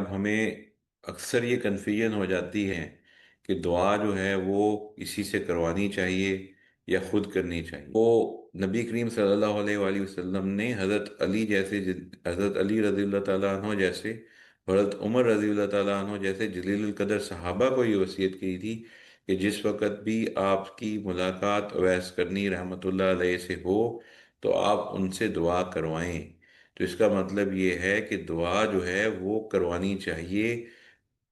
اب ہمیں اکثر یہ کنفیوژن ہو جاتی ہے کہ دعا جو ہے وہ کسی سے کروانی چاہیے یا خود کرنی چاہیے۔ وہ نبی کریم صلی اللہ علیہ وآلہ وسلم نے حضرت علی رضی اللہ تعالیٰ عنہ جیسے، حضرت عمر رضی اللہ تعالیٰ عنہ جیسے جلیل القدر صحابہ کو یہ وصیت کی تھی کہ جس وقت بھی آپ کی ملاقات اویس کرنی رحمۃ اللہ علیہ سے ہو تو آپ ان سے دعا کروائیں۔ تو اس کا مطلب یہ ہے کہ دعا جو ہے وہ کروانی چاہیے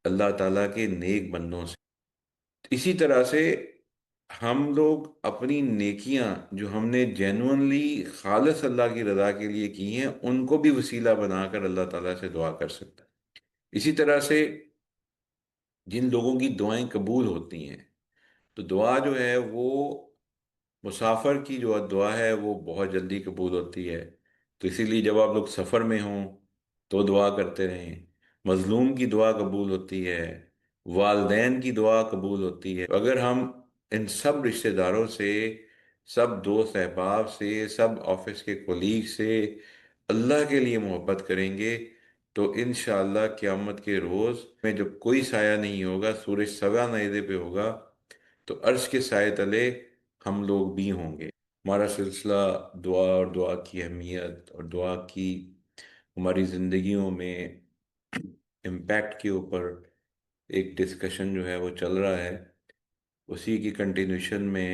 اللہ تعالیٰ کے نیک بندوں سے۔ اسی طرح سے ہم لوگ اپنی نیکیاں جو ہم نے جینوئنلی خالص اللہ کی رضا کے لیے کی ہیں ان کو بھی وسیلہ بنا کر اللہ تعالیٰ سے دعا کر سکتا ہے۔ اسی طرح سے جن لوگوں کی دعائیں قبول ہوتی ہیں، تو دعا جو ہے وہ مسافر کی جو دعا ہے وہ بہت جلدی قبول ہوتی ہے۔ تو اسی لیے جب آپ لوگ سفر میں ہوں تو دعا کرتے رہیں۔ مظلوم کی دعا قبول ہوتی ہے، والدین کی دعا قبول ہوتی ہے۔ اگر ہم ان سب رشتہ داروں سے، سب دوست احباب سے، سب آفس کے کولیگ سے اللہ کے لیے محبت کریں گے تو انشاءاللہ قیامت کے روز میں جب کوئی سایہ نہیں ہوگا، سورج سوا نیزے پہ ہوگا، تو عرش کے سائے تلے ہم لوگ بھی ہوں گے۔ ہمارا سلسلہ دعا اور دعا کی اہمیت اور دعا کی ہماری زندگیوں میں امپیکٹ کے اوپر ایک ڈسکشن جو ہے وہ چل رہا ہے، اسی کی کنٹینیوشن میں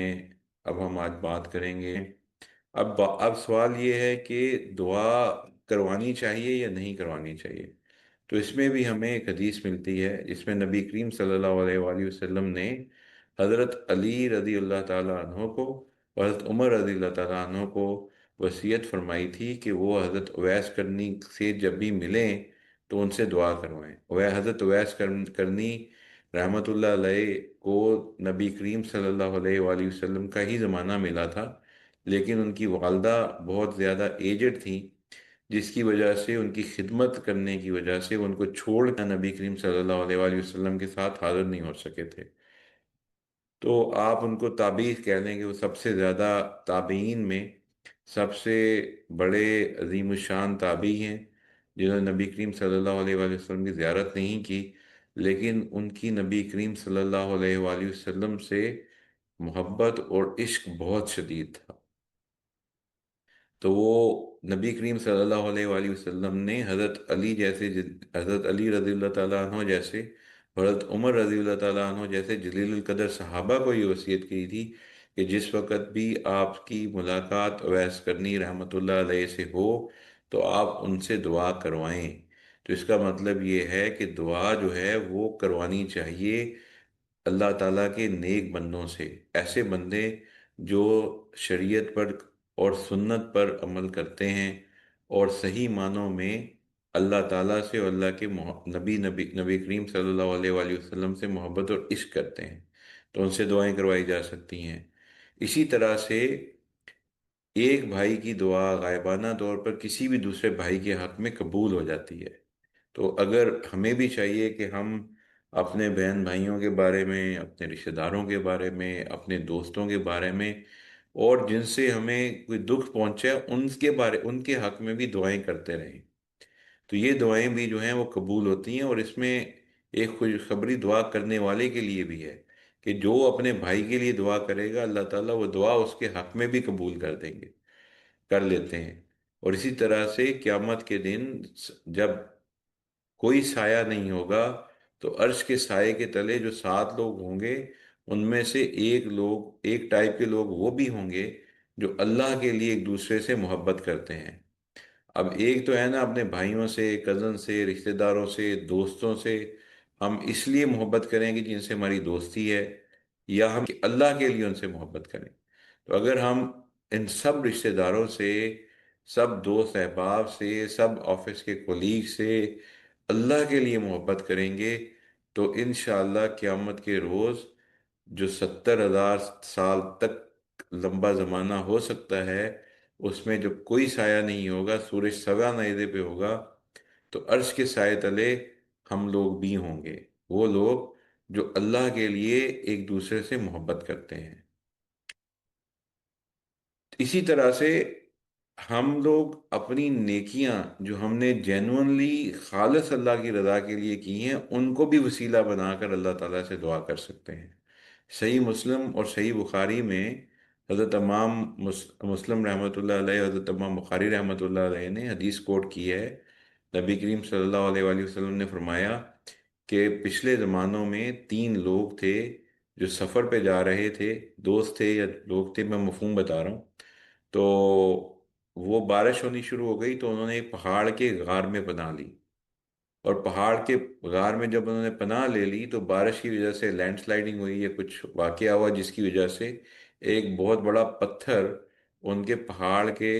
اب ہم آج بات کریں گے۔ اب سوال یہ ہے کہ دعا کروانی چاہیے یا نہیں کروانی چاہیے۔ تو اس میں بھی ہمیں ایک حدیث ملتی ہے جس میں نبی کریم صلی اللہ علیہ وآلہ وسلم نے حضرت علی رضی اللہ تعالیٰ عنہ کو اور حضرت عمر رضی اللہ تعالیٰ عنہ کو وصیت فرمائی تھی کہ وہ حضرت اویس کرنی سے جب بھی ملیں تو ان سے دعا کروائیں۔ حضرت اویس کرنی رحمۃ اللہ علیہ کو نبی کریم صلی اللہ علیہ وآلہ وسلم کا ہی زمانہ ملا تھا، لیکن ان کی والدہ بہت زیادہ ایجڈ تھیں، جس کی وجہ سے ان کی خدمت کرنے کی وجہ سے ان کو چھوڑ کر نبی کریم صلی اللہ علیہ وآلہ وسلم کے ساتھ حاضر نہیں ہو سکے تھے۔ تو آپ ان کو تابعی کہہ لیں کہ وہ سب سے زیادہ تابعین میں سب سے بڑے عظیم الشان تابعی ہیں، جنہوں نے نبی کریم صلی اللہ علیہ وآلہ وسلم کی زیارت نہیں کی، لیکن ان کی نبی کریم صلی اللہ علیہ وآلہ وسلم سے محبت اور عشق بہت شدید تھا۔ تو وہ نبی کریم صلی اللہ علیہ وآلہ وسلم نے حضرت علی رضی اللہ تعالیٰ عنہ جیسے، حضرت عمر رضی اللہ تعالیٰ عنہ جیسے جلیل القدر صحابہ کو یہ وصیت کی تھی کہ جس وقت بھی آپ کی ملاقات اویس کرنی رحمۃ اللہ علیہ سے ہو تو آپ ان سے دعا کروائیں۔ تو اس کا مطلب یہ ہے کہ دعا جو ہے وہ کروانی چاہیے اللہ تعالیٰ کے نیک بندوں سے، ایسے بندے جو شریعت پر اور سنت پر عمل کرتے ہیں اور صحیح معنوں میں اللہ تعالیٰ سے اور اللہ کے نبی کریم صلی اللہ علیہ وآلہ وسلم سے محبت اور عشق کرتے ہیں، تو ان سے دعائیں کروائی جا سکتی ہیں۔ اسی طرح سے ایک بھائی کی دعا غائبانہ طور پر کسی بھی دوسرے بھائی کے حق میں قبول ہو جاتی ہے۔ تو اگر ہمیں بھی چاہیے کہ ہم اپنے بہن بھائیوں کے بارے میں، اپنے رشتہ داروں کے بارے میں، اپنے دوستوں کے بارے میں، اور جن سے ہمیں کوئی دکھ پہنچے ان کے حق میں بھی دعائیں کرتے رہیں۔ تو یہ دعائیں بھی جو ہیں وہ قبول ہوتی ہیں، اور اس میں ایک خوشخبری دعا کرنے والے کے لیے بھی ہے کہ جو اپنے بھائی کے لیے دعا کرے گا اللہ تعالیٰ وہ دعا اس کے حق میں بھی قبول کر لیتے ہیں۔ اور اسی طرح سے قیامت کے دن جب کوئی سایہ نہیں ہوگا تو عرش کے سائے کے تلے جو 7 لوگ ہوں گے ان میں سے ایک ٹائپ کے لوگ وہ بھی ہوں گے جو اللہ کے لیے ایک دوسرے سے محبت کرتے ہیں۔ اب ایک تو ہے نا اپنے بھائیوں سے، کزن سے، رشتہ داروں سے، دوستوں سے ہم اس لیے محبت کریں گے جن سے ہماری دوستی ہے، یا ہم اللہ کے لیے ان سے محبت کریں۔ تو اگر ہم ان سب رشتہ داروں سے، سب دوست احباب سے، سب آفس کے کولیگ سے اللہ کے لیے محبت کریں گے تو انشاءاللہ قیامت کے روز جو 70,000 سال تک لمبا زمانہ ہو سکتا ہے، اس میں جب کوئی سایہ نہیں ہوگا، سورج سوا نیزے پہ ہوگا، تو عرش کے سائے تلے ہم لوگ بھی ہوں گے، وہ لوگ جو اللہ کے لیے ایک دوسرے سے محبت کرتے ہیں۔ اسی طرح سے ہم لوگ اپنی نیکیاں جو ہم نے جینونلی خالص اللہ کی رضا کے لیے کی ہیں ان کو بھی وسیلہ بنا کر اللہ تعالیٰ سے دعا کر سکتے ہیں۔ صحیح مسلم اور صحیح بخاری میں حضرت امام مسلم رحمۃ اللہ علیہ، حضرت امام بخاری رحمۃ اللہ علیہ نے حدیث کوٹ کی ہے۔ نبی کریم صلی اللہ علیہ وآلہ وسلم نے فرمایا کہ پچھلے زمانوں میں تین لوگ تھے جو سفر پہ جا رہے تھے، دوست تھے یا لوگ تھے، میں مفہوم بتا رہا ہوں۔ تو وہ بارش ہونی شروع ہو گئی تو انہوں نے ایک پہاڑ کے غار میں پناہ لی، اور پہاڑ کے غار میں جب انہوں نے پناہ لے لی تو بارش کی وجہ سے لینڈ سلائڈنگ ہوئی یا کچھ واقعہ ہوا جس کی وجہ سے ایک بہت بڑا پتھر ان کے پہاڑ کے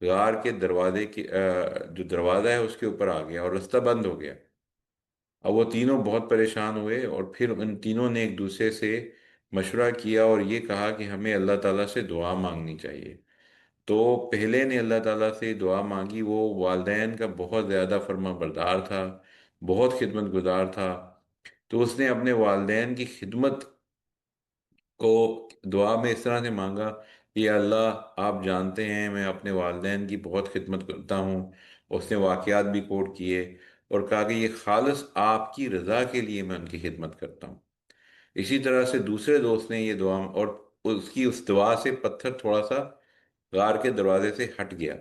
غار کے دروازے کی جو دروازہ ہے اس کے اوپر آ گیا اور راستہ بند ہو گیا۔ اب وہ تینوں بہت پریشان ہوئے، اور پھر ان تینوں نے ایک دوسرے سے مشورہ کیا اور یہ کہا کہ ہمیں اللہ تعالیٰ سے دعا مانگنی چاہیے۔ تو پہلے نے اللہ تعالیٰ سے دعا مانگی، وہ والدین کا بہت زیادہ فرما بردار تھا، بہت خدمت گزار تھا، تو اس نے اپنے والدین کی خدمت کو دعا میں اس طرح سے مانگا کہ یا اللہ آپ جانتے ہیں میں اپنے والدین کی بہت خدمت کرتا ہوں۔ اس نے واقعات بھی کوٹ کیے اور کہا کہ یہ خالص آپ کی رضا کے لیے میں ان کی خدمت کرتا ہوں۔ اسی طرح سے دوسرے دوست نے یہ دعا، اور اس دعا سے پتھر تھوڑا سا غار کے دروازے سے ہٹ گیا۔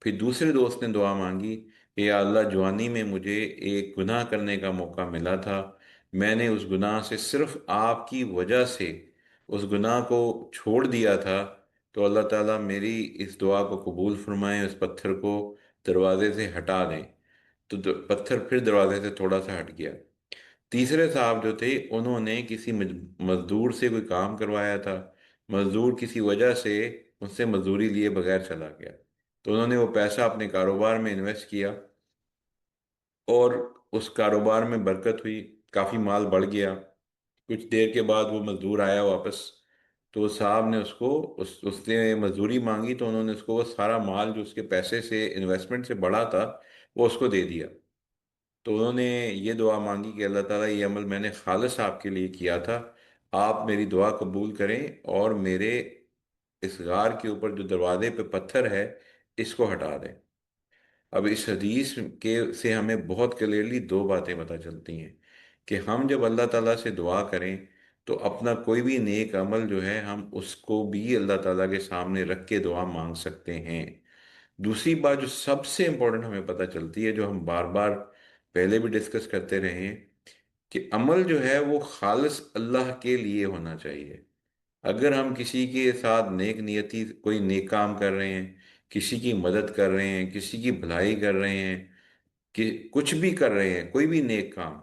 پھر دوسرے دوست نے دعا مانگی کہ یا اللہ جوانی میں مجھے ایک گناہ کرنے کا موقع ملا تھا، میں نے اس گناہ سے صرف آپ کی وجہ سے اس گناہ کو چھوڑ دیا تھا، تو اللہ تعالیٰ میری اس دعا کو قبول فرمائیں، اس پتھر کو دروازے سے ہٹا دیں۔ تو پتھر پھر دروازے سے تھوڑا سا ہٹ گیا۔ تیسرے صاحب جو تھے انہوں نے کسی مزدور سے کوئی کام کروایا تھا، مزدور کسی وجہ سے اس سے مزدوری لیے بغیر چلا گیا، تو انہوں نے وہ پیسہ اپنے کاروبار میں انویسٹ کیا، اور اس کاروبار میں برکت ہوئی، کافی مال بڑھ گیا۔ کچھ دیر کے بعد وہ مزدور آیا واپس، تو اس صاحب نے اس نے مزدوری مانگی، تو انہوں نے اس کو وہ سارا مال جو اس کے پیسے سے انویسٹمنٹ سے بڑا تھا وہ اس کو دے دیا۔ تو انہوں نے یہ دعا مانگی کہ اللہ تعالیٰ یہ عمل میں نے خالص آپ کے لیے کیا تھا، آپ میری دعا قبول کریں اور میرے اس غار کے اوپر جو دروازے پہ پتھر ہے اس کو ہٹا دیں۔ اب اس حدیث کے سے ہمیں بہت کلیئرلی دو باتیں پتہ چلتی ہیں کہ ہم جب اللہ تعالیٰ سے دعا کریں تو اپنا کوئی بھی نیک عمل جو ہے ہم اس کو بھی اللہ تعالیٰ کے سامنے رکھ کے دعا مانگ سکتے ہیں۔ دوسری بات جو سب سے امپورٹنٹ ہمیں پتہ چلتی ہے، جو ہم بار بار پہلے بھی ڈسکس کرتے رہے ہیں، کہ عمل جو ہے وہ خالص اللہ کے لیے ہونا چاہیے۔ اگر ہم کسی کے ساتھ نیک نیتی کوئی نیک کام کر رہے ہیں، کسی کی مدد کر رہے ہیں، کسی کی بھلائی کر رہے ہیں، کہ کچھ بھی کر رہے ہیں، کوئی بھی نیک کام،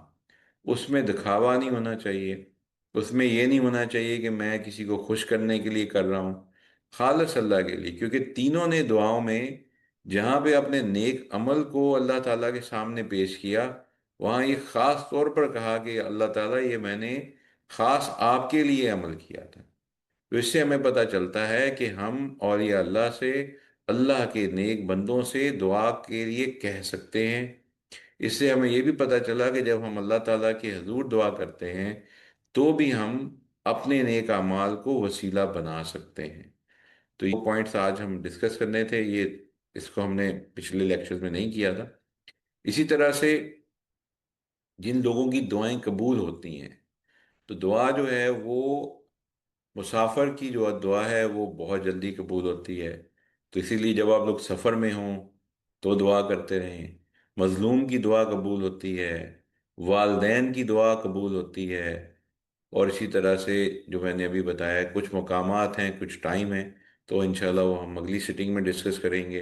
اس میں دکھاوا نہیں ہونا چاہیے، اس میں یہ نہیں ہونا چاہیے کہ میں کسی کو خوش کرنے کے لیے کر رہا ہوں، خالص اللہ کے لیے۔ کیونکہ تینوں نے دعاؤں میں جہاں پہ اپنے نیک عمل کو اللہ تعالیٰ کے سامنے پیش کیا، وہاں یہ خاص طور پر کہا کہ اللہ تعالیٰ یہ میں نے خاص آپ کے لیے عمل کیا تھا۔ تو اس سے ہمیں پتہ چلتا ہے کہ ہم اولیاء اللہ سے، اللہ کے نیک بندوں سے دعا کے لیے کہہ سکتے ہیں۔ اس سے ہمیں یہ بھی پتہ چلا کہ جب ہم اللہ تعالیٰ کے حضور دعا کرتے ہیں تو بھی ہم اپنے نیک اعمال کو وسیلہ بنا سکتے ہیں۔ تو یہ پوائنٹس آج ہم ڈسکس کرنے تھے، یہ اس کو ہم نے پچھلے لیکچرز میں نہیں کیا تھا۔ اسی طرح سے جن لوگوں کی دعائیں قبول ہوتی ہیں، تو دعا جو ہے وہ مسافر کی جو دعا ہے وہ بہت جلدی قبول ہوتی ہے۔ تو اسی لیے جب آپ لوگ سفر میں ہوں تو دعا کرتے رہیں۔ مظلوم کی دعا قبول ہوتی ہے، والدین کی دعا قبول ہوتی ہے، اور اسی طرح سے جو میں نے ابھی بتایا کچھ مقامات ہیں، کچھ ٹائم ہیں، تو انشاءاللہ وہ ہم اگلی سٹنگ میں ڈسکس کریں گے۔